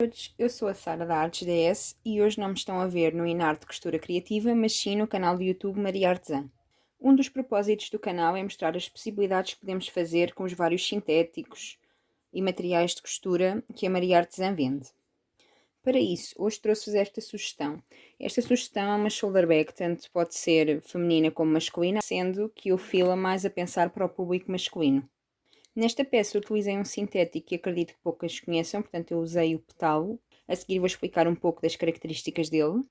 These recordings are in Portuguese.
Todos, eu sou a Sara da Artes DS e hoje não me estão a ver no Inarte Costura Criativa, mas sim no canal do YouTube Maria Artesã. Um dos propósitos do canal é mostrar as possibilidades que podemos fazer com os vários sintéticos e materiais de costura que a Maria Artesã vende. Para isso, hoje trouxe-vos esta sugestão. Esta sugestão é uma shoulder bag, tanto pode ser feminina como masculina, sendo que eu filo mais a pensar para o público masculino. Nesta peça utilizei um sintético que acredito que poucas conheçam, portanto eu usei o petalo. A seguir vou explicar um pouco das características dele.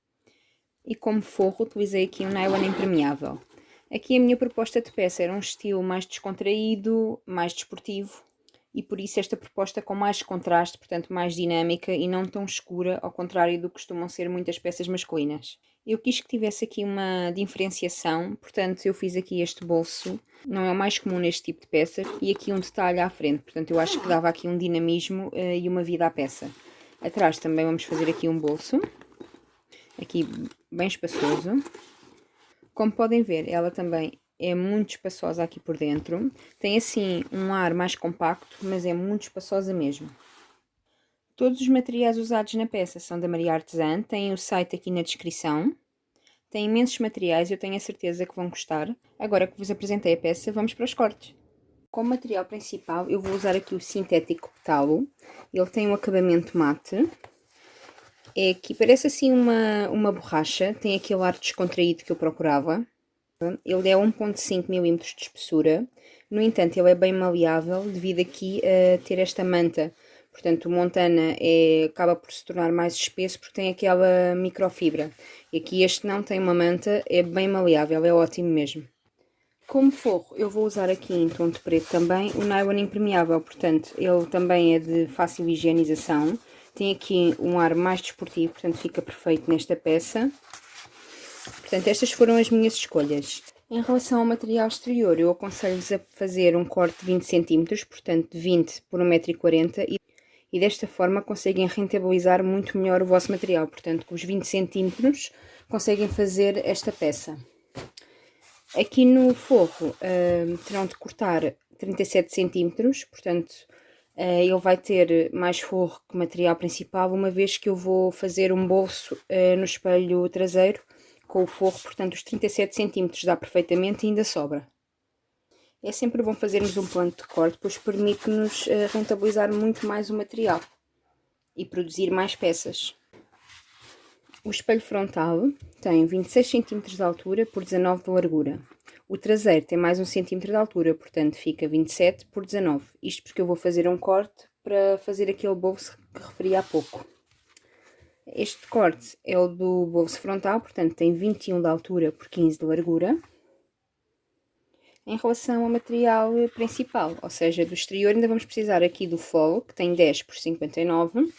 E como forro utilizei aqui um nylon impermeável. Aqui a minha proposta de peça era um estilo mais descontraído, mais desportivo. E por isso esta proposta com mais contraste, portanto mais dinâmica e não tão escura, ao contrário do que costumam ser muitas peças masculinas. Eu quis que tivesse aqui uma diferenciação, portanto eu fiz aqui este bolso, não é o mais comum neste tipo de peças, e aqui um detalhe à frente, portanto eu acho que dava aqui um dinamismo e uma vida à peça. Atrás também vamos fazer aqui um bolso, aqui bem espaçoso. Como podem ver, ela também é muito espaçosa aqui por dentro. Tem assim um ar mais compacto, mas é muito espaçosa mesmo. Todos os materiais usados na peça são da Maria Artesã, têm o site aqui na descrição. Tem imensos materiais e eu tenho a certeza que vão gostar. Agora que vos apresentei a peça, vamos para os cortes. Como material principal, eu vou usar aqui o sintético petalo. Ele tem um acabamento mate. É que parece assim uma borracha, tem aquele ar descontraído que eu procurava. Ele é 1.5 mm de espessura, no entanto ele é bem maleável devido aqui a ter esta manta. Portanto o Montana acaba por se tornar mais espesso porque tem aquela microfibra. E aqui este não tem uma manta, é bem maleável, é ótimo mesmo. Como forro eu vou usar aqui em tom de preto também o nylon impermeável, portanto ele também é de fácil higienização. Tem aqui um ar mais desportivo, portanto fica perfeito nesta peça. Portanto, estas foram as minhas escolhas. Em relação ao material exterior, eu aconselho-vos a fazer um corte de 20 cm, portanto de 20 por 1,40 m e desta forma conseguem rentabilizar muito melhor o vosso material. Portanto, com os 20 cm conseguem fazer esta peça. Aqui no forro terão de cortar 37 cm, portanto ele vai ter mais forro que material principal, uma vez que eu vou fazer um bolso no espelho traseiro com o forro, portanto os 37 cm dá perfeitamente e ainda sobra. É sempre bom fazermos um plano de corte, pois permite-nos rentabilizar muito mais o material e produzir mais peças. O espelho frontal tem 26 cm de altura por 19 de largura. O traseiro tem mais 1 cm de altura, portanto fica 27 por 19. Isto porque eu vou fazer um corte para fazer aquele bolso que referi há pouco. Este corte é o do bolso frontal, portanto tem 21 de altura por 15 de largura. Em relação ao material principal, ou seja, do exterior, ainda vamos precisar aqui do folho, que tem 10 por 59,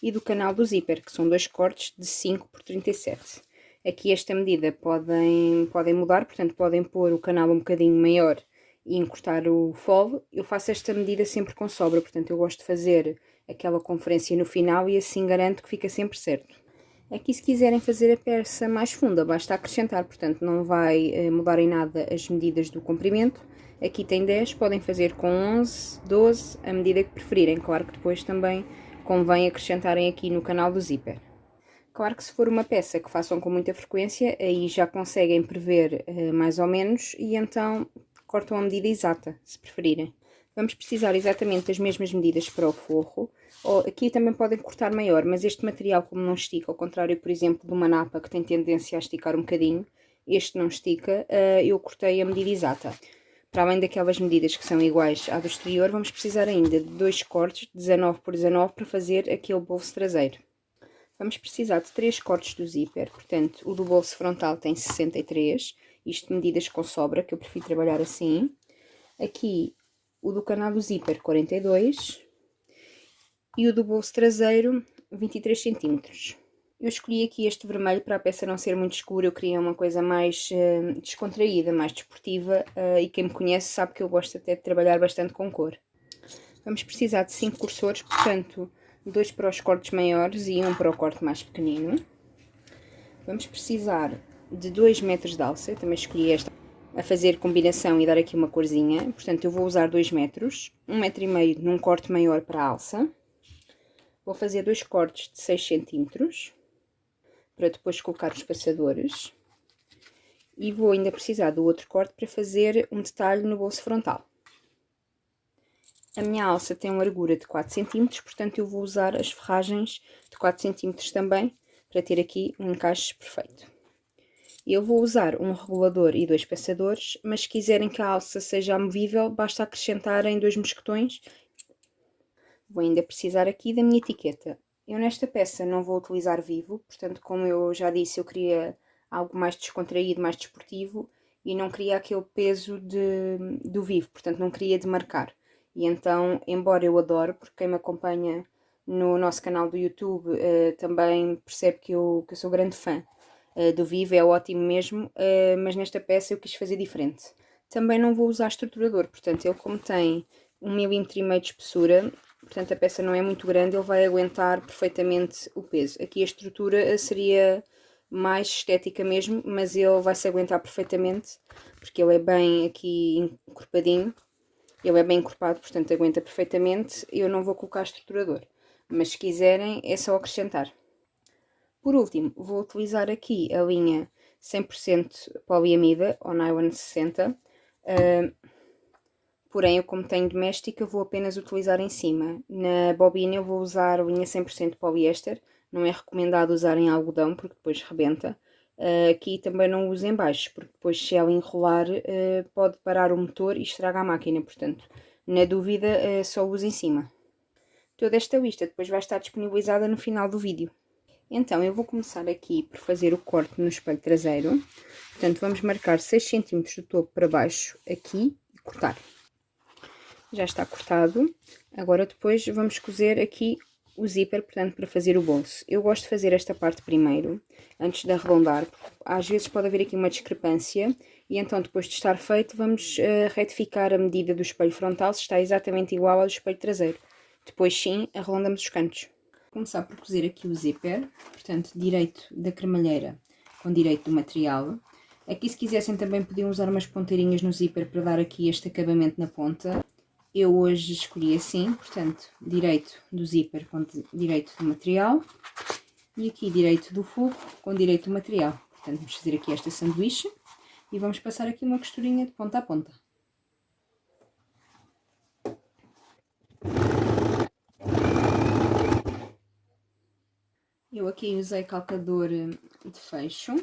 e do canal do zíper, que são dois cortes de 5 por 37. Aqui esta medida podem mudar, portanto podem pôr o canal um bocadinho maior e encurtar o folho. Eu faço esta medida sempre com sobra, portanto eu gosto de fazer aquela conferência no final e assim garanto que fica sempre certo. Aqui se quiserem fazer a peça mais funda, basta acrescentar, portanto não vai mudar em nada as medidas do comprimento. Aqui tem 10, podem fazer com 11, 12, a medida que preferirem. Claro que depois também convém acrescentarem aqui no canal do zíper. Claro que se for uma peça que façam com muita frequência, aí já conseguem prever mais ou menos e então cortam a medida exata, se preferirem. Vamos precisar exatamente das mesmas medidas para o forro. Aqui também podem cortar maior, mas este material como não estica, ao contrário, por exemplo, de uma napa que tem tendência a esticar um bocadinho, este não estica, eu cortei a medida exata. Para além daquelas medidas que são iguais à do exterior, vamos precisar ainda de dois cortes de 19 por 19 para fazer aquele bolso traseiro. Vamos precisar de 3 cortes do zíper, portanto o do bolso frontal tem 63, isto de medidas com sobra, que eu prefiro trabalhar assim. Aqui o do canal do zíper 42 e o do bolso traseiro 23 cm. Eu escolhi aqui este vermelho para a peça não ser muito escura, eu queria uma coisa mais descontraída, mais desportiva e quem me conhece sabe que eu gosto até de trabalhar bastante com cor. Vamos precisar de 5 cursores, portanto 2 para os cortes maiores e 1 para o corte mais pequenino. Vamos precisar de 2 metros de alça, eu também escolhi esta a fazer combinação e dar aqui uma corzinha, portanto eu vou usar 2 metros, 1,5 m num corte maior para a alça. Vou fazer 2 cortes de 6 cm para depois colocar os passadores. E vou ainda precisar do outro corte para fazer um detalhe no bolso frontal. A minha alça tem uma largura de 4 cm, portanto eu vou usar as ferragens de 4 cm também, para ter aqui um encaixe perfeito. Eu vou usar um regulador e 2 passadores, mas se quiserem que a alça seja amovível, basta acrescentarem 2 mosquetões. Vou ainda precisar aqui da minha etiqueta. Eu nesta peça não vou utilizar vivo, portanto, como eu já disse, eu queria algo mais descontraído, mais desportivo, e não queria aquele peso do vivo, portanto não queria demarcar. E então, embora eu adore, porque quem me acompanha no nosso canal do YouTube também percebe que eu sou grande fã do vivo, é ótimo mesmo, mas nesta peça eu quis fazer diferente. Também não vou usar estruturador, portanto ele como tem 1,5 mm de espessura, portanto a peça não é muito grande, ele vai aguentar perfeitamente o peso. Aqui a estrutura seria mais estética mesmo, mas ele vai se aguentar perfeitamente, porque ele é bem aqui encorpadinho, ele é bem encorpado, portanto aguenta perfeitamente. Eu não vou colocar estruturador, mas se quiserem é só acrescentar. Por último, vou utilizar aqui a linha 100% poliamida, ou nylon 60, porém eu como tenho doméstica vou apenas utilizar em cima. Na bobina eu vou usar a linha 100% poliéster, não é recomendado usar em algodão porque depois rebenta. Aqui também não uso em baixo, porque depois se ela enrolar pode parar o motor e estraga a máquina, portanto na dúvida só uso em cima. Toda esta lista depois vai estar disponibilizada no final do vídeo. Então, eu vou começar aqui por fazer o corte no espelho traseiro. Portanto, vamos marcar 6 cm do topo para baixo aqui e cortar. Já está cortado. Agora, depois, vamos cozer aqui o zíper, portanto, para fazer o bolso. Eu gosto de fazer esta parte primeiro, antes de arredondar. Às vezes pode haver aqui uma discrepância e então, depois de estar feito, vamos retificar a medida do espelho frontal, se está exatamente igual ao do espelho traseiro. Depois, sim, arredondamos os cantos. Começar por cozer aqui o zíper, portanto, direito da cremalheira com direito do material. Aqui, se quisessem, também podiam usar umas ponteirinhas no zíper para dar aqui este acabamento na ponta. Eu hoje escolhi assim, portanto, direito do zíper com direito do material e aqui direito do forro com direito do material. Portanto, vamos fazer aqui esta sanduíche e vamos passar aqui uma costurinha de ponta a ponta. Eu aqui usei calcador de fecho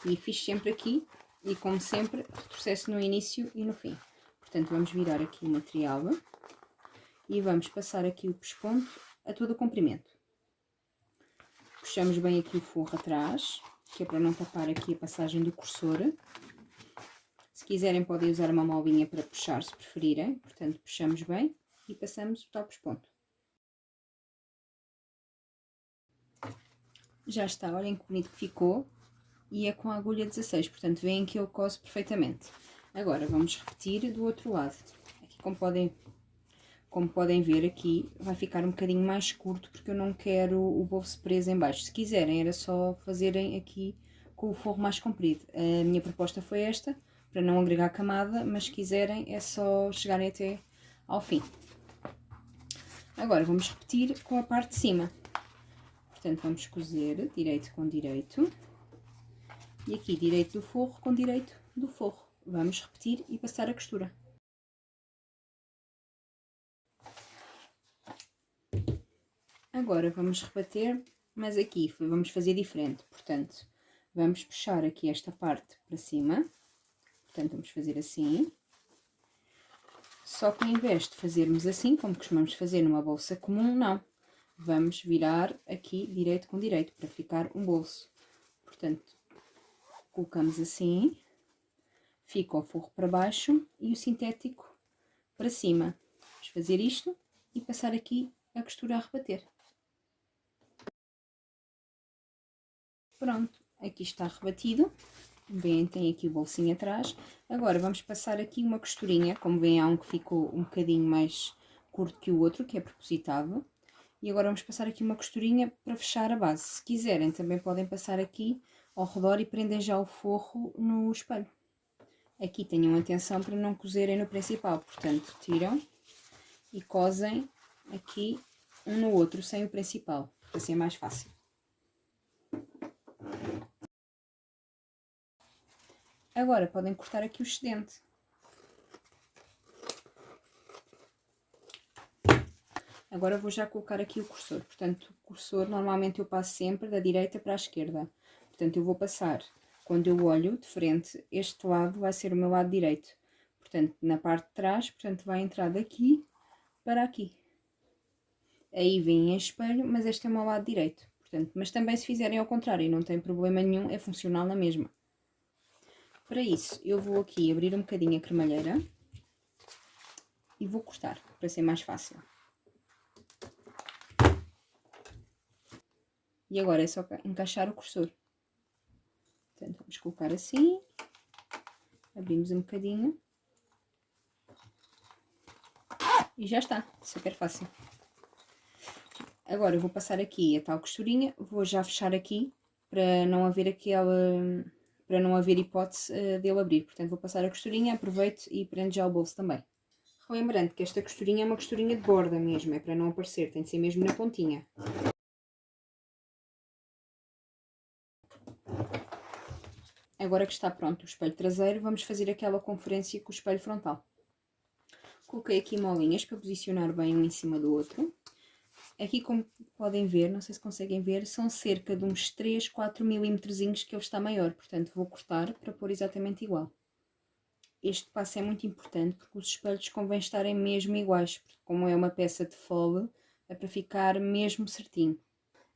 e fiz sempre aqui e, como sempre, retrocesso no início e no fim. Portanto, vamos virar aqui o material e vamos passar aqui o pesponto a todo o comprimento. Puxamos bem aqui o forro atrás, que é para não tapar aqui a passagem do cursor. Se quiserem podem usar uma molinha para puxar, se preferirem. Portanto, puxamos bem e passamos o tal pesponto. Já está, olhem que bonito que ficou. E é com a agulha 16, portanto, veem que ele cose perfeitamente. Agora, vamos repetir do outro lado. Aqui, como podem ver, aqui vai ficar um bocadinho mais curto, porque eu não quero o bolso preso em baixo. Se quiserem, era só fazerem aqui com o forro mais comprido. A minha proposta foi esta, para não agregar camada, mas se quiserem, é só chegarem até ao fim. Agora, vamos repetir com a parte de cima. Portanto, vamos cozer direito com direito. E aqui, direito do forro com direito do forro. Vamos repetir e passar a costura. Agora vamos rebater, mas aqui vamos fazer diferente. Portanto, vamos puxar aqui esta parte para cima. Portanto, vamos fazer assim. Só que ao invés de fazermos assim, como costumamos fazer numa bolsa comum, não. Vamos virar aqui direito com direito, para ficar um bolso. Portanto, colocamos assim, fica o forro para baixo e o sintético para cima. Vamos fazer isto e passar aqui a costura a rebater. Pronto, aqui está rebatido. Bem, tem aqui o bolsinho atrás. Agora vamos passar aqui uma costurinha. Como veem, há um que ficou um bocadinho mais curto que o outro, que é propositado. E agora vamos passar aqui uma costurinha para fechar a base. Se quiserem, também podem passar aqui ao redor e prendem já o forro no espelho. Aqui tenham atenção para não cozerem no principal, portanto, tiram e cosem aqui um no outro sem o principal, para ser mais fácil. Agora podem cortar aqui o excedente. Agora vou já colocar aqui o cursor. Portanto, o cursor normalmente eu passo sempre da direita para a esquerda. Portanto, eu vou passar, quando eu olho de frente, este lado vai ser o meu lado direito. Portanto, na parte de trás, portanto, vai entrar daqui para aqui. Aí vem em espelho, mas este é o meu lado direito. Portanto, mas também se fizerem ao contrário, não tem problema nenhum, é funcional na mesma. Para isso, eu vou aqui abrir um bocadinho a cremalheira e vou cortar, para ser mais fácil. E agora é só encaixar o cursor. Portanto, vamos colocar assim, abrimos um bocadinho e já está, super fácil. Agora eu vou passar aqui a tal costurinha, vou já fechar aqui para não haver hipótese dele abrir. Portanto, vou passar a costurinha, aproveito e prendo já o bolso também. Lembrando que esta costurinha é uma costurinha de borda mesmo, é para não aparecer, tem de ser mesmo na pontinha. Agora que está pronto o espelho traseiro, vamos fazer aquela conferência com o espelho frontal. Coloquei aqui molinhas para posicionar bem um em cima do outro. Aqui, como podem ver, não sei se conseguem ver, são cerca de uns 3, 4 milímetrozinhos que ele está maior. Portanto, vou cortar para pôr exatamente igual. Este passo é muito importante porque os espelhos convém estarem mesmo iguais. Porque como é uma peça de fole, é para ficar mesmo certinho.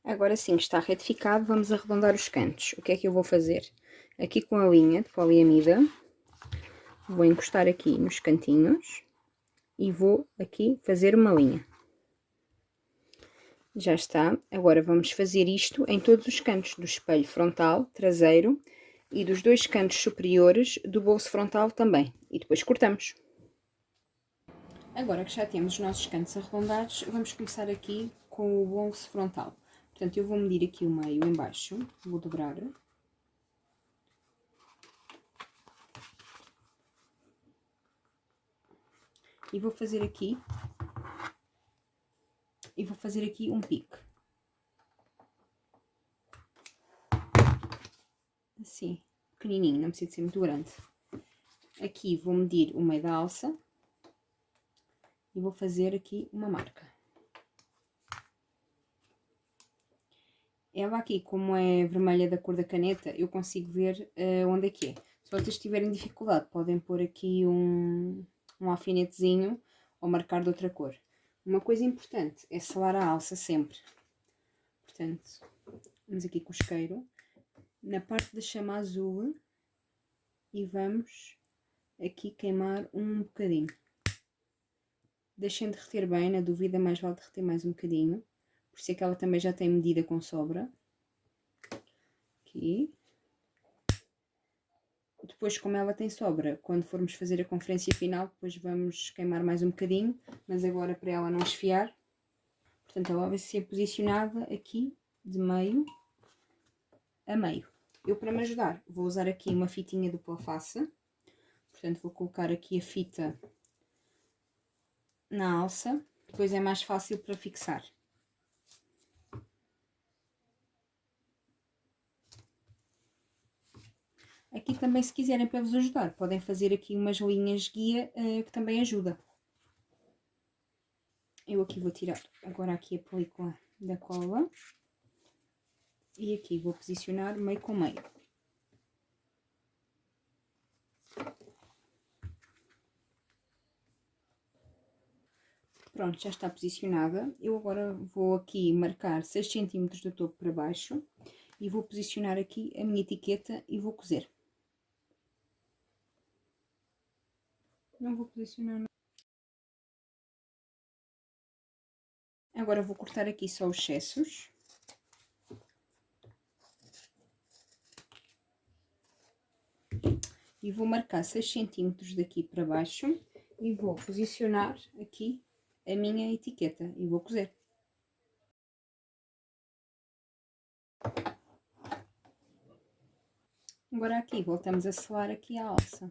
Agora sim, está retificado, vamos arredondar os cantos. O que é que eu vou fazer? Aqui com a linha de poliamida, vou encostar aqui nos cantinhos e vou aqui fazer uma linha. Já está. Agora vamos fazer isto em todos os cantos do espelho frontal, traseiro e dos dois cantos superiores do bolso frontal também. E depois cortamos. Agora que já temos os nossos cantos arredondados, vamos começar aqui com o bolso frontal. Portanto, eu vou medir aqui o meio em baixo, vou dobrar. E vou fazer aqui um pique. Assim, pequenininho, não precisa ser muito grande. Aqui vou medir o meio da alça e vou fazer aqui uma marca. Ela aqui, como é vermelha da cor da caneta, eu consigo ver onde é que é. Se vocês tiverem dificuldade, podem pôr aqui um alfinetezinho ou marcar de outra cor. Uma coisa importante é selar a alça sempre. Portanto, vamos aqui com o isqueiro, na parte da chama azul, e vamos aqui queimar um bocadinho. Deixem derreter bem, na dúvida mais vale derreter mais um bocadinho. Por isso é que ela também já tem medida com sobra. Aqui. Depois, como ela tem sobra, quando formos fazer a conferência final, depois vamos queimar mais um bocadinho, mas agora para ela não esfiar. Portanto, ela vai ser posicionada aqui, de meio a meio. Eu, para me ajudar, vou usar aqui uma fitinha dupla face. Portanto, vou colocar aqui a fita na alça, depois é mais fácil para fixar. Aqui também, se quiserem, para vos ajudar, podem fazer aqui umas linhas guia que também ajuda. Eu aqui vou tirar agora aqui a película da cola e aqui vou posicionar meio com meio. Pronto, já está posicionada. Eu agora vou aqui marcar 6 cm do topo para baixo e vou posicionar aqui a minha etiqueta e vou cozer. Não vou posicionar. Agora vou cortar aqui só os excessos. E vou marcar 6 cm daqui para baixo e vou posicionar aqui a minha etiqueta e vou cozer. Agora aqui voltamos a selar aqui a alça.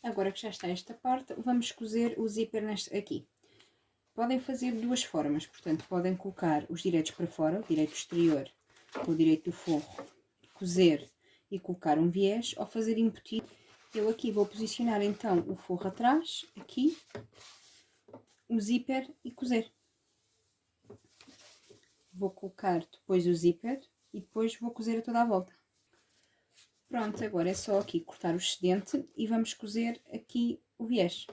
Agora que já está esta parte, vamos cozer o zíper aqui. Podem fazer de duas formas, portanto, podem colocar os direitos para fora, o direito exterior com o direito do forro, cozer e colocar um viés, ou fazer embutido. Eu aqui vou posicionar então o forro atrás, aqui, o zíper e cozer. Vou colocar depois o zíper e depois vou cozer a toda a volta. Pronto, agora é só aqui cortar o excedente e vamos cozer aqui o viés.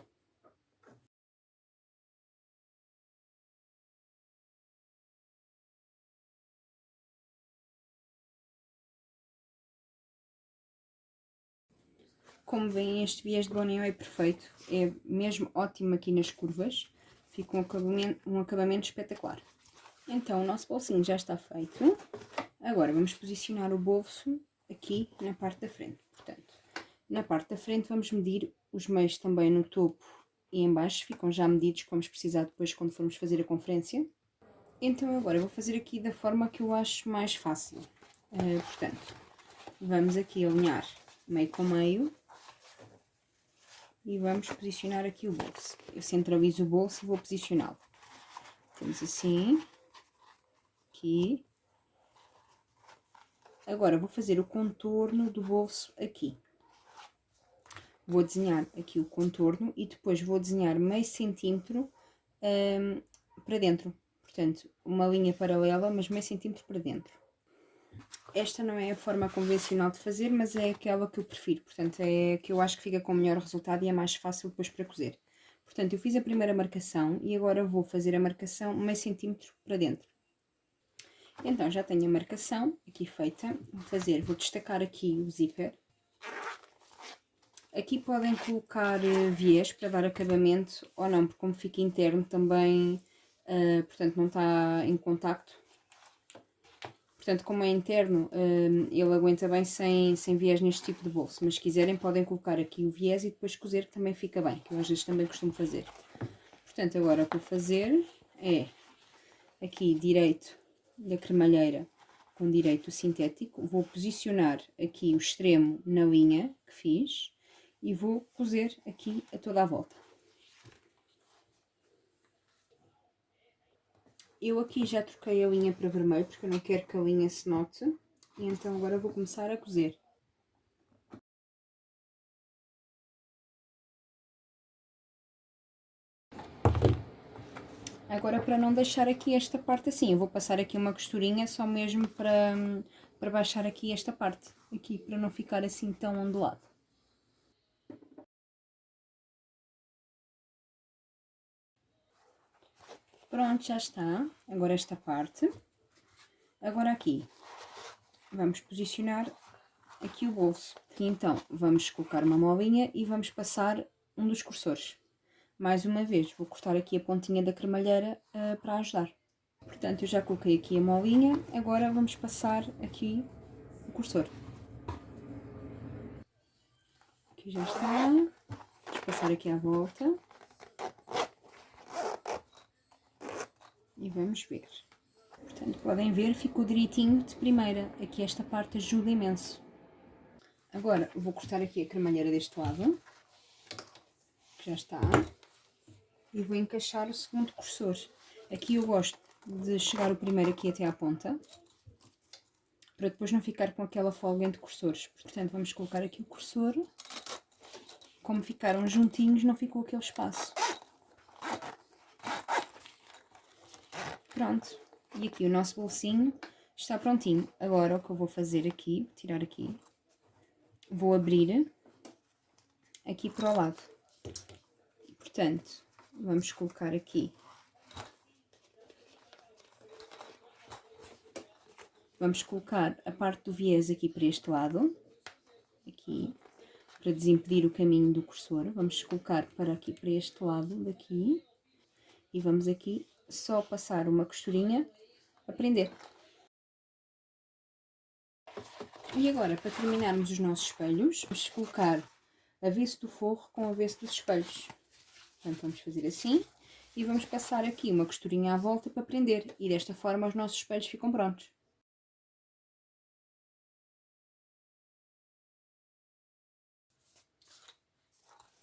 Como veem, este viés de Bonio é perfeito, é mesmo ótimo aqui nas curvas, fica um acabamento espetacular. Então, o nosso bolsinho já está feito. Agora vamos posicionar o bolso aqui na parte da frente. Portanto, na parte da frente vamos medir os meios também no topo e em baixo, ficam já medidos, que vamos precisar depois quando formos fazer a conferência. Então agora eu vou fazer aqui da forma que eu acho mais fácil. Portanto, vamos aqui alinhar meio com meio e vamos posicionar aqui o bolso. Eu centralizo o bolso e vou posicioná-lo. Temos assim, aqui. Agora vou fazer o contorno do bolso aqui. Vou desenhar aqui o contorno e depois vou desenhar meio centímetro para dentro. Portanto, uma linha paralela, mas meio centímetro para dentro. Esta não é a forma convencional de fazer, mas é aquela que eu prefiro. Portanto, é a que eu acho que fica com o melhor resultado e é mais fácil depois para cozer. Portanto, eu fiz a primeira marcação e agora vou fazer a marcação meio centímetro para dentro. Então, já tenho a marcação aqui feita. Vou destacar aqui o zíper. Aqui podem colocar viés para dar acabamento ou não, porque como fica interno também, portanto, não está em contacto. Portanto, como é interno, ele aguenta bem sem viés neste tipo de bolso. Mas se quiserem, podem colocar aqui o viés e depois cozer, que também fica bem, que eu às vezes também costumo fazer. Portanto, agora o que vou fazer é aqui direito da cremalheira com direito sintético. Vou posicionar aqui o extremo na linha que fiz e vou cozer aqui a toda a volta. Eu aqui já troquei a linha para vermelho, porque eu não quero que a linha se note. E então agora vou começar a cozer. Agora, para não deixar aqui esta parte assim, eu vou passar aqui uma costurinha só mesmo para baixar aqui esta parte. Aqui, para não ficar assim tão ondulado. Pronto, já está. Agora esta parte. Agora aqui, vamos posicionar aqui o bolso. E então, vamos colocar uma molinha e vamos passar um dos cursores. Mais uma vez, vou cortar aqui a pontinha da cremalheira para ajudar. Portanto, eu já coloquei aqui a molinha, agora vamos passar aqui o cursor. Aqui já está. Vamos passar aqui à volta. E vamos ver. Portanto, podem ver, ficou direitinho de primeira. Aqui esta parte ajuda imenso. Agora, vou cortar aqui a cremalheira deste lado. Que já está. E vou encaixar o segundo cursor. Aqui eu gosto de chegar o primeiro aqui até à ponta, para depois não ficar com aquela folga entre cursores. Portanto, vamos colocar aqui o cursor. Como ficaram juntinhos, não ficou aquele espaço. Pronto. E aqui o nosso bolsinho está prontinho. Agora o que eu vou fazer aqui, tirar aqui, vou abrir aqui para o lado. Portanto, vamos colocar aqui. Vamos colocar a parte do viés aqui para este lado. Aqui. Para desimpedir o caminho do cursor. Vamos colocar para aqui, para este lado daqui. E vamos aqui só passar uma costurinha a prender. E agora, para terminarmos os nossos espelhos, vamos colocar avesso do forro com avesso dos espelhos. Portanto, vamos fazer assim e vamos passar aqui uma costurinha à volta para prender. E desta forma os nossos espelhos ficam prontos.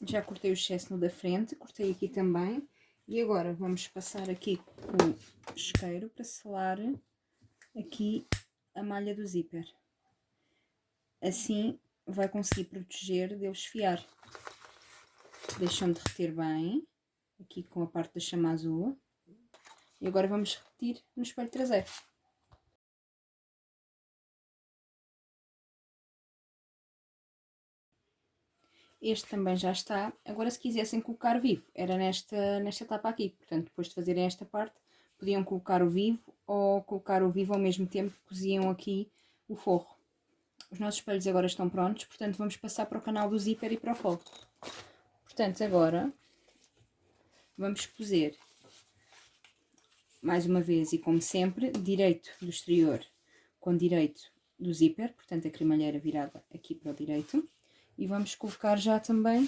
Já cortei o excesso no da frente, cortei aqui também. E agora vamos passar aqui com o isqueiro para selar aqui a malha do zíper. Assim vai conseguir proteger de ele esfiar. Deixam derreter bem, aqui com a parte da chama azul. E agora vamos repetir no espelho traseiro. Este também já está. Agora, se quisessem colocar vivo, era nesta etapa aqui. Portanto, depois de fazerem esta parte, podiam colocar o vivo ou colocar o vivo ao mesmo tempo que coziam aqui o forro. Os nossos espelhos agora estão prontos, portanto vamos passar para o canal do zíper e para o forro. Portanto, agora vamos cozer mais uma vez e como sempre, direito do exterior com direito do zíper, portanto a cremalheira virada aqui para o direito. E vamos colocar já também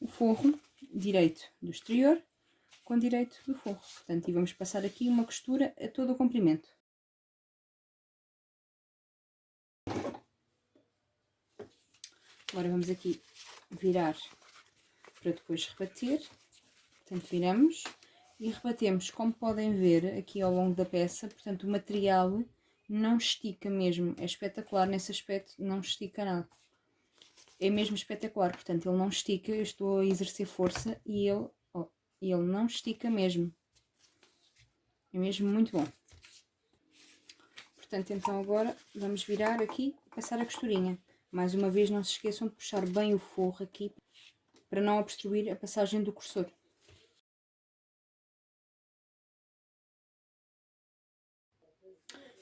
o forro direito do exterior com direito do forro. Portanto, e vamos passar aqui uma costura a todo o comprimento. Agora vamos aqui virar para depois rebater. Portanto, viramos e rebatemos. Como podem ver aqui ao longo da peça, portanto, o material não estica mesmo. É espetacular nesse aspecto, não estica nada. É mesmo espetacular, portanto, ele não estica. Eu estou a exercer força e ele não estica mesmo. É mesmo muito bom. Portanto, então agora vamos virar aqui e passar a costurinha. Mais uma vez, não se esqueçam de puxar bem o forro aqui para não obstruir a passagem do cursor.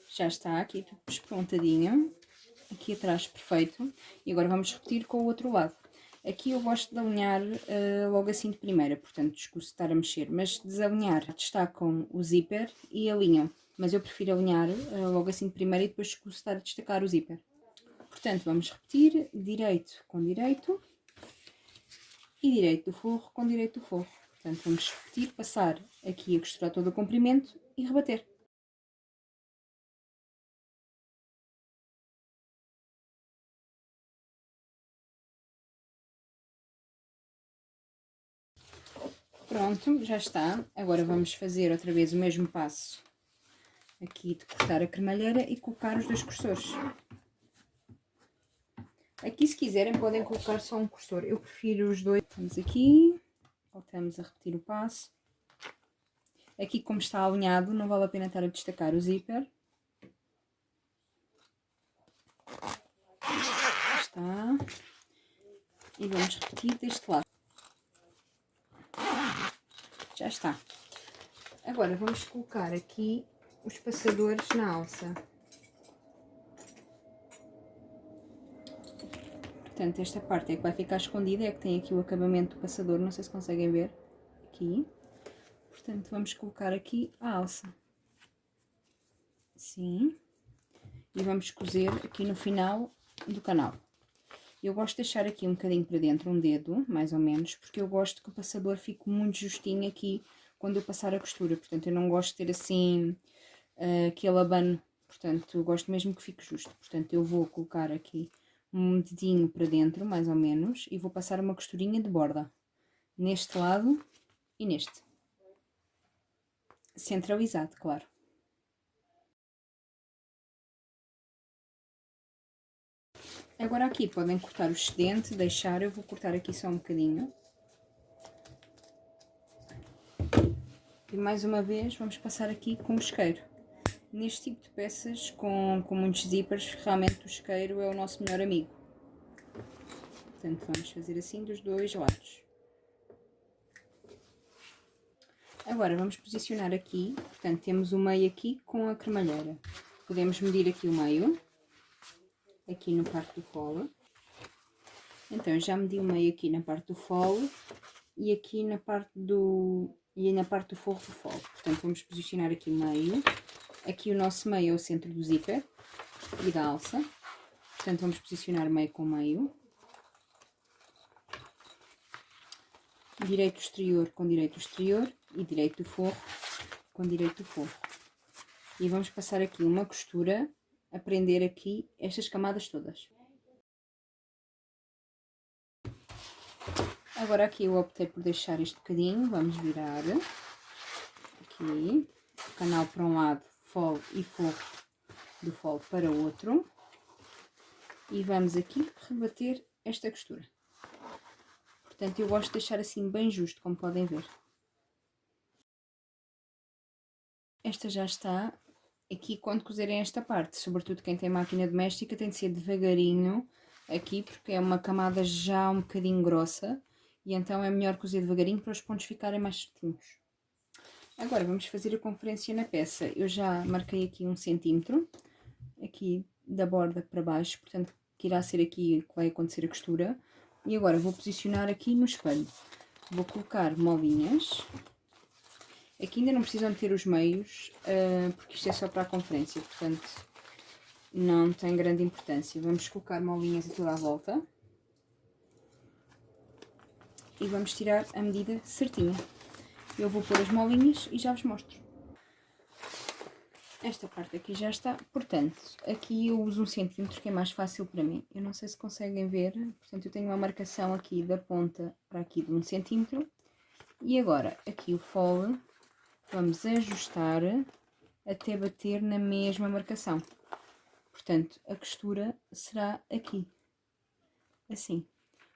Já está aqui tudo esprontadinho, aqui atrás perfeito. E agora vamos repetir com o outro lado. Aqui eu gosto de alinhar logo assim de primeira, portanto, desculpe estar a mexer, mas desalinhar destacam o zíper e alinham. Mas eu prefiro alinhar logo assim de primeira e depois estar a destacar o zíper. Portanto, vamos repetir direito com direito e direito do forro com direito do forro. Portanto, vamos repetir, passar aqui a costurar todo o comprimento e rebater. Pronto, já está. Agora vamos fazer outra vez o mesmo passo aqui de cortar a cremalheira e colocar os dois cursores. Aqui, se quiserem, podem colocar só um cursor. Eu prefiro os dois. Vamos aqui, voltamos a repetir o passo. Aqui, como está alinhado, não vale a pena estar a destacar o zíper. Está. E vamos repetir deste lado. Já está. Agora vamos colocar aqui os passadores na alça. Portanto, esta parte é que vai ficar escondida, é que tem aqui o acabamento do passador, não sei se conseguem ver, aqui. Portanto, vamos colocar aqui a alça. Assim. E vamos cozer aqui no final do canal. Eu gosto de deixar aqui um bocadinho para dentro, um dedo, mais ou menos, porque eu gosto que o passador fique muito justinho aqui quando eu passar a costura. Portanto, eu não gosto de ter assim aquele abano. Portanto, eu gosto mesmo que fique justo. Portanto, eu vou colocar aqui um dedinho para dentro, mais ou menos, e vou passar uma costurinha de borda neste lado e neste. Centralizado, claro. Agora aqui podem cortar o excedente, deixar, eu vou cortar aqui só um bocadinho. E mais uma vez vamos passar aqui com o isqueiro. Neste tipo de peças com muitos zippers, realmente o isqueiro é o nosso melhor amigo. Portanto, vamos fazer assim dos dois lados. Agora vamos posicionar aqui, portanto temos o meio aqui com a cremalheira. Podemos medir aqui o meio, aqui na parte do fole. Então eu já medi o meio aqui na parte do fole e aqui na parte do forro do fole. Portanto vamos posicionar aqui o meio. Aqui o nosso meio é o centro do zíper e da alça. Portanto vamos posicionar meio com meio. Direito exterior com direito exterior e direito do forro com direito do forro. E vamos passar aqui uma costura a prender aqui estas camadas todas. Agora aqui eu optei por deixar este bocadinho, vamos virar aqui, o canal para um lado, fole e forro do fole para o outro. E vamos aqui rebater esta costura. Portanto, eu gosto de deixar assim bem justo, como podem ver. Esta já está. Aqui, quando cozerem esta parte, sobretudo quem tem máquina doméstica, tem de ser devagarinho aqui, porque é uma camada já um bocadinho grossa. E então é melhor cozer devagarinho para os pontos ficarem mais certinhos. Agora vamos fazer a conferência na peça. Eu já marquei aqui 1 cm, aqui da borda para baixo, portanto que irá ser aqui que vai acontecer a costura. E agora vou posicionar aqui no espelho. Vou colocar molinhas. Aqui ainda não precisam ter os meios, porque isto é só para a conferência, portanto não tem grande importância. Vamos colocar molinhas a toda a volta. E vamos tirar a medida certinha. Eu vou pôr as molinhas e já vos mostro. Esta parte aqui já está, portanto, aqui eu uso 1 cm, que é mais fácil para mim. Eu não sei se conseguem ver, portanto eu tenho uma marcação aqui da ponta para aqui de 1 cm. E agora, aqui o fole, vamos ajustar até bater na mesma marcação. Portanto, a costura será aqui, assim.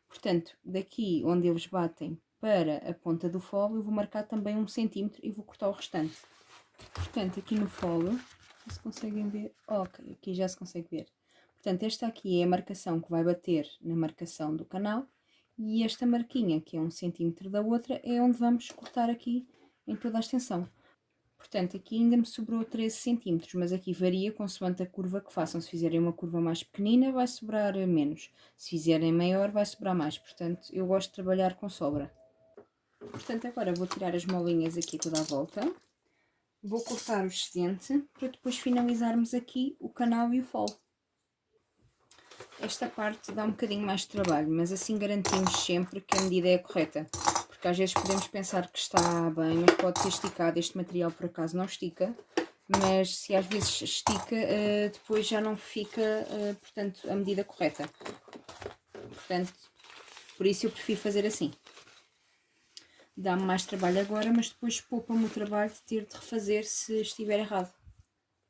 Portanto, daqui onde eles batem para a ponta do fole, eu vou marcar também 1 cm e vou cortar o restante. Portanto, aqui no fole, se conseguem ver, ok, aqui já se consegue ver. Portanto, esta aqui é a marcação que vai bater na marcação do canal e esta marquinha, que é 1 cm da outra, é onde vamos cortar aqui em toda a extensão. Portanto, aqui ainda me sobrou 13 cm, mas aqui varia consoante a curva que façam. Se fizerem uma curva mais pequenina, vai sobrar menos. Se fizerem maior, vai sobrar mais. Portanto, eu gosto de trabalhar com sobra. Portanto, agora vou tirar as molinhas aqui toda a volta. Vou cortar o excedente para depois finalizarmos aqui o canal e o fole. Esta parte dá um bocadinho mais de trabalho, mas assim garantimos sempre que a medida é correta. Porque às vezes podemos pensar que está bem, mas pode ser esticado. Este material por acaso não estica, mas se às vezes estica, depois já não fica, portanto, a medida correta. Portanto, por isso eu prefiro fazer assim. Dá-me mais trabalho agora, mas depois poupa-me o trabalho de ter de refazer se estiver errado.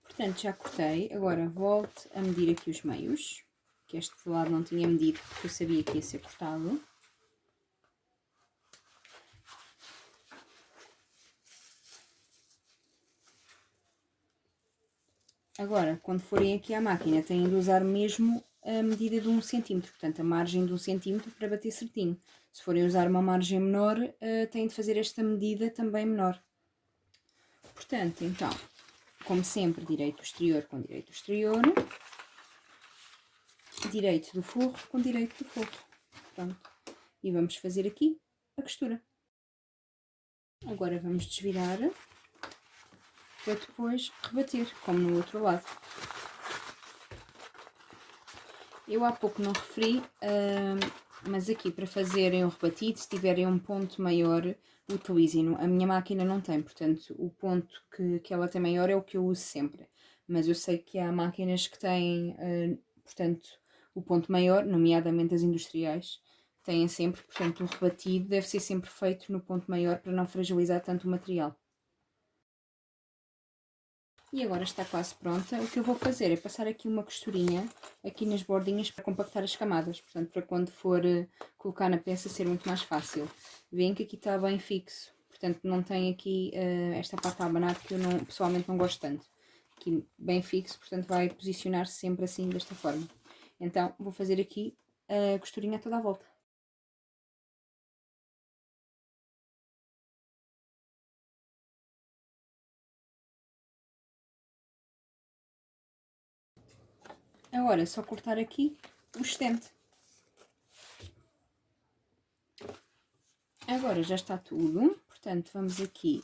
Portanto, já cortei. Agora volto a medir aqui os meios, que este lado não tinha medido porque eu sabia que ia ser cortado. Agora, quando forem aqui à máquina, têm de usar mesmo a medida de 1 cm, portanto a margem de 1 cm para bater certinho. Se forem usar uma margem menor, têm de fazer esta medida também menor. Portanto, então, como sempre, direito exterior com direito exterior, direito do forro com direito do forro. Pronto. E vamos fazer aqui a costura. Agora vamos desvirar para depois rebater, como no outro lado. Eu há pouco não referi, mas aqui para fazerem o rebatido, se tiverem um ponto maior, utilizem-no. A minha máquina não tem, portanto o ponto que ela tem maior é o que eu uso sempre. Mas eu sei que há máquinas que têm, portanto, o ponto maior, nomeadamente as industriais, têm sempre, portanto o rebatido deve ser sempre feito no ponto maior para não fragilizar tanto o material. E agora está quase pronta. O que eu vou fazer é passar aqui uma costurinha aqui nas bordinhas para compactar as camadas, portanto para quando for colocar na peça ser muito mais fácil. Veem que aqui está bem fixo, portanto não tem aqui esta parte a abanar que eu pessoalmente não gosto tanto. Aqui bem fixo, portanto vai posicionar-se sempre assim desta forma. Então vou fazer aqui a costurinha toda à volta. Agora é só cortar aqui o estente. Agora já está tudo, portanto vamos aqui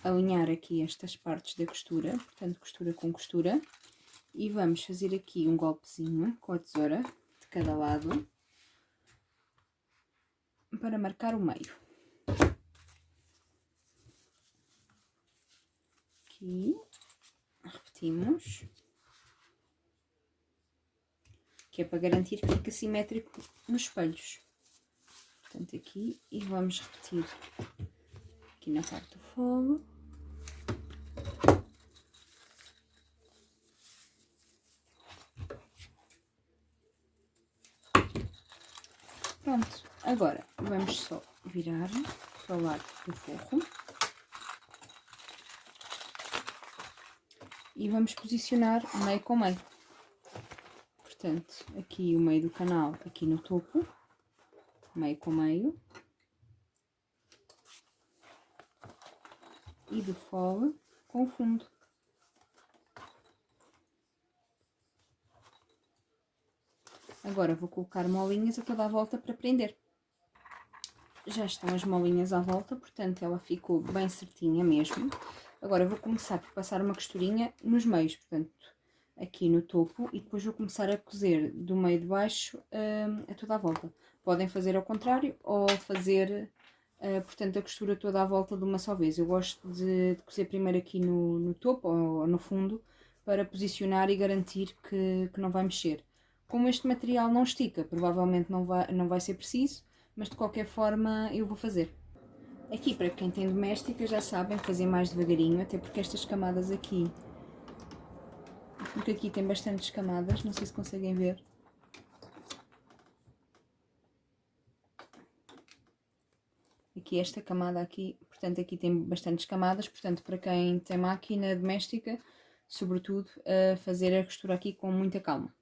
alinhar aqui estas partes da costura, portanto costura com costura, e vamos fazer aqui um golpezinho com a tesoura de cada lado para marcar o meio. Aqui, repetimos, que é para garantir que fique simétrico nos espelhos. portanto aqui, e vamos repetir aqui na parte do fogo. Pronto, agora vamos só virar para o lado do forro e vamos posicionar meio com meio. Portanto, aqui o meio do canal, aqui no topo, meio com meio, e do fole com o fundo. Agora vou colocar molinhas a toda a volta para prender. Já estão as molinhas à volta, portanto ela ficou bem certinha mesmo. Agora vou começar por passar uma costurinha nos meios, portanto aqui no topo, e depois vou começar a cozer do meio de baixo a toda a volta. Podem fazer ao contrário ou fazer, portanto, a costura toda à volta de uma só vez. Eu gosto de cozer primeiro aqui no topo ou no fundo para posicionar e garantir que não vai mexer. Como este material não estica, provavelmente não vai ser preciso, mas de qualquer forma eu vou fazer. Aqui, para quem tem doméstica, já sabem fazer mais devagarinho, até porque estas camadas aqui, porque aqui tem bastantes camadas, não sei se conseguem ver. Aqui esta camada aqui, portanto aqui tem bastantes camadas, portanto para quem tem máquina doméstica, sobretudo, fazer a costura aqui com muita calma.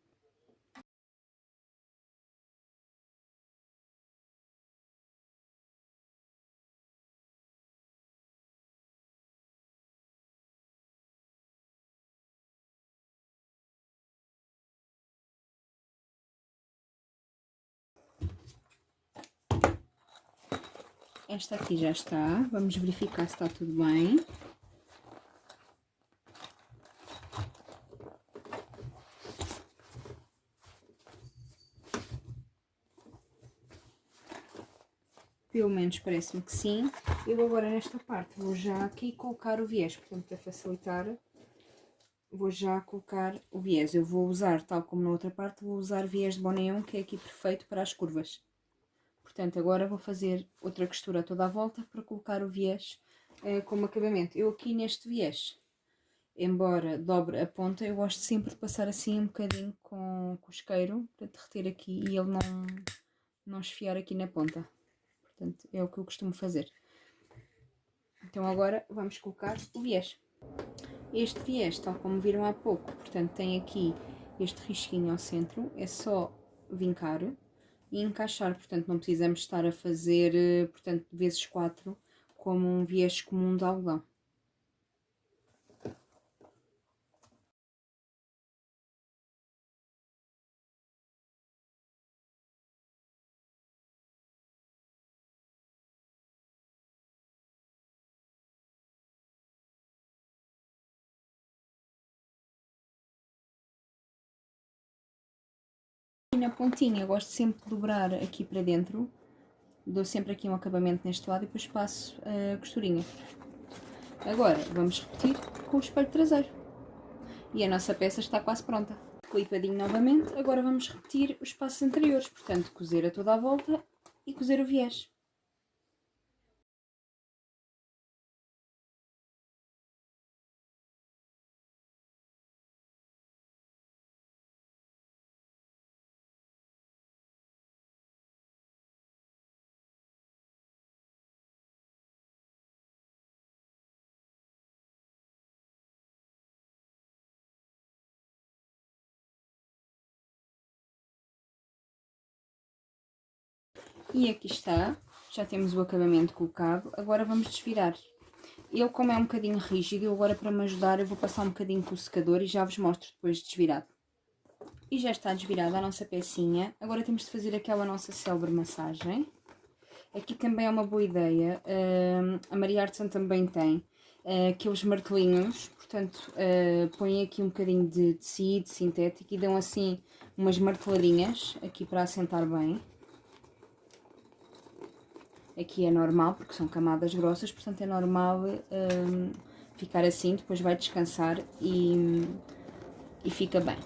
Esta aqui já está, vamos verificar se está tudo bem. Pelo menos parece-me que sim. Eu agora nesta parte vou já aqui colocar o viés, portanto para facilitar, vou já colocar o viés. Eu vou usar, tal como na outra parte, vou usar viés de Bonéon, que é aqui perfeito para as curvas. Portanto, agora vou fazer outra costura toda à volta para colocar o viés como acabamento. Eu aqui neste viés, embora dobre a ponta, eu gosto sempre de passar assim um bocadinho com o isqueiro para derreter aqui e ele não esfiar aqui na ponta. Portanto, é o que eu costumo fazer. Então agora vamos colocar o viés. Este viés, tal como viram há pouco, portanto tem aqui este risquinho ao centro, é só vincar e encaixar, portanto não precisamos estar a fazer, portanto, vezes 4, como um viés comum de algodão. E na pontinha gosto sempre de dobrar aqui para dentro, dou sempre aqui um acabamento neste lado e depois passo a costurinha. Agora vamos repetir com o espelho traseiro. E a nossa peça está quase pronta. Clipadinho novamente, agora vamos repetir os passos anteriores, portanto cozer a toda a volta e cozer o viés. E aqui está, já temos o acabamento colocado, agora vamos desvirar. Ele, como é um bocadinho rígido, agora para me ajudar eu vou passar um bocadinho com o secador e já vos mostro depois desvirado. E já está desvirada a nossa pecinha, agora temos de fazer aquela nossa célebre massagem. Aqui também é uma boa ideia, a Maria Artesã também tem aqueles martelinhos, portanto põem aqui um bocadinho de tecido sintético e dão assim umas marteladinhas aqui para assentar bem. Aqui é normal, porque são camadas grossas, portanto é normal ficar assim, depois vai descansar e fica bem.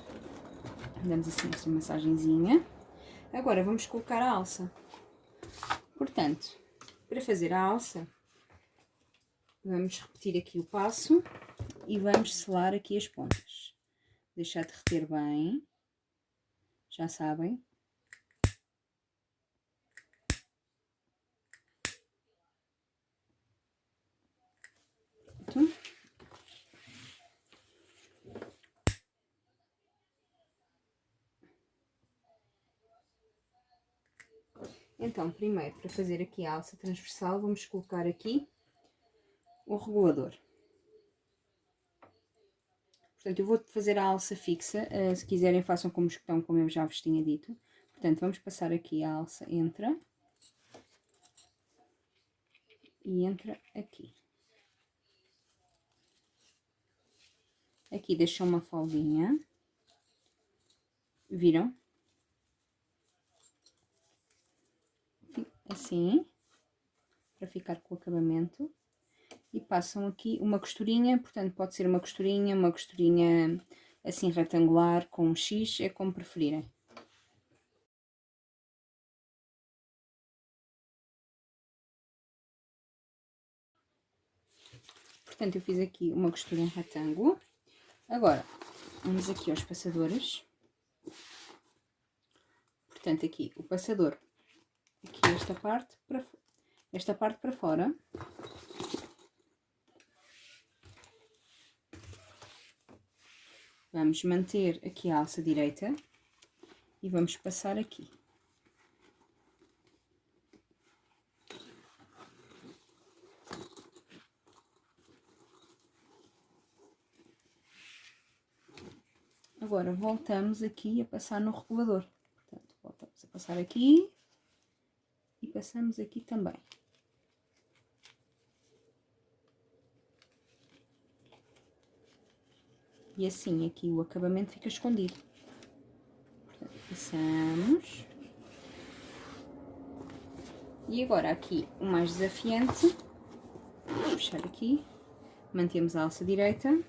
Damos assim esta massagenzinha. Agora vamos colocar a alça. Portanto, para fazer a alça, vamos repetir aqui o passo e vamos selar aqui as pontas. Deixar derreter bem, já sabem. Pronto. Então, primeiro, para fazer aqui a alça transversal, vamos colocar aqui o regulador. Portanto, eu vou fazer a alça fixa, se quiserem façam com mosquetão, como eu já vos tinha dito. Portanto, vamos passar aqui a alça, entra. E entra aqui. Aqui deixou uma folguinha. Viram? Assim, para ficar com o acabamento. E passam aqui uma costurinha, portanto pode ser uma costurinha assim retangular com um X, é como preferirem. Portanto, eu fiz aqui uma costura em retângulo. Agora, vamos aqui aos passadores. Portanto, aqui o passador, aqui esta parte para fora. Vamos manter aqui a alça direita e vamos passar aqui. Agora voltamos aqui a passar no regulador. Portanto, voltamos a passar aqui e passamos aqui também. E assim aqui o acabamento fica escondido. Portanto, passamos. E agora aqui o mais desafiante. Vou puxar aqui. Mantemos a alça direita.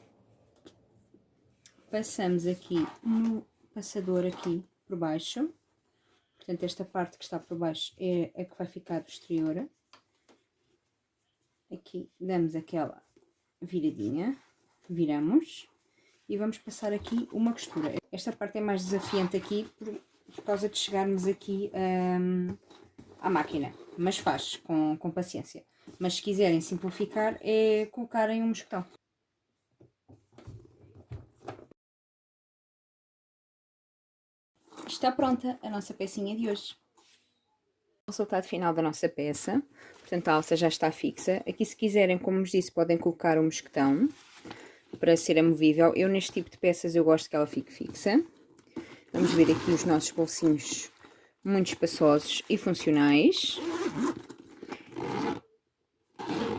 Passamos aqui no passador aqui por baixo. Portanto, esta parte que está por baixo é a que vai ficar exterior. Aqui damos aquela viradinha. Viramos. E vamos passar aqui uma costura. Esta parte é mais desafiante aqui por causa de chegarmos aqui à máquina. Mas faz com paciência. Mas se quiserem simplificar é colocarem um mosquetão. Está pronta a nossa pecinha de hoje. O resultado final da nossa peça. Portanto, a alça já está fixa. Aqui, se quiserem, como vos disse, podem colocar um mosquetão para ser amovível. Eu, neste tipo de peças, eu gosto que ela fique fixa. Vamos ver aqui os nossos bolsinhos muito espaçosos e funcionais.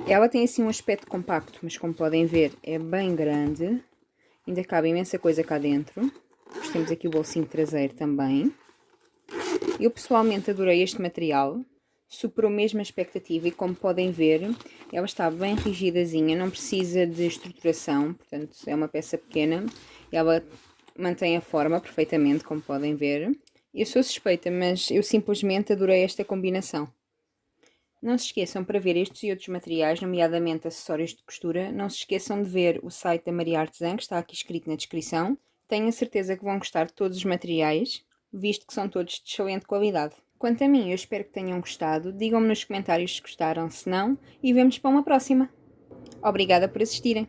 Ela tem assim um aspecto compacto, mas como podem ver é bem grande. Ainda cabe imensa coisa cá dentro. Depois temos aqui o bolsinho traseiro também. Eu pessoalmente adorei este material. Superou mesmo a expectativa e, como podem ver, ela está bem rigidazinha, não precisa de estruturação, portanto é uma peça pequena, ela mantém a forma perfeitamente, como podem ver. Eu sou suspeita, mas eu simplesmente adorei esta combinação. Não se esqueçam, para ver estes e outros materiais, nomeadamente acessórios de costura, não se esqueçam de ver o site da Maria Artesã, que está aqui escrito na descrição. Tenho a certeza que vão gostar de todos os materiais, visto que são todos de excelente qualidade. Quanto a mim, eu espero que tenham gostado. Digam-me nos comentários se gostaram, se não, e vemos para uma próxima. Obrigada por assistirem.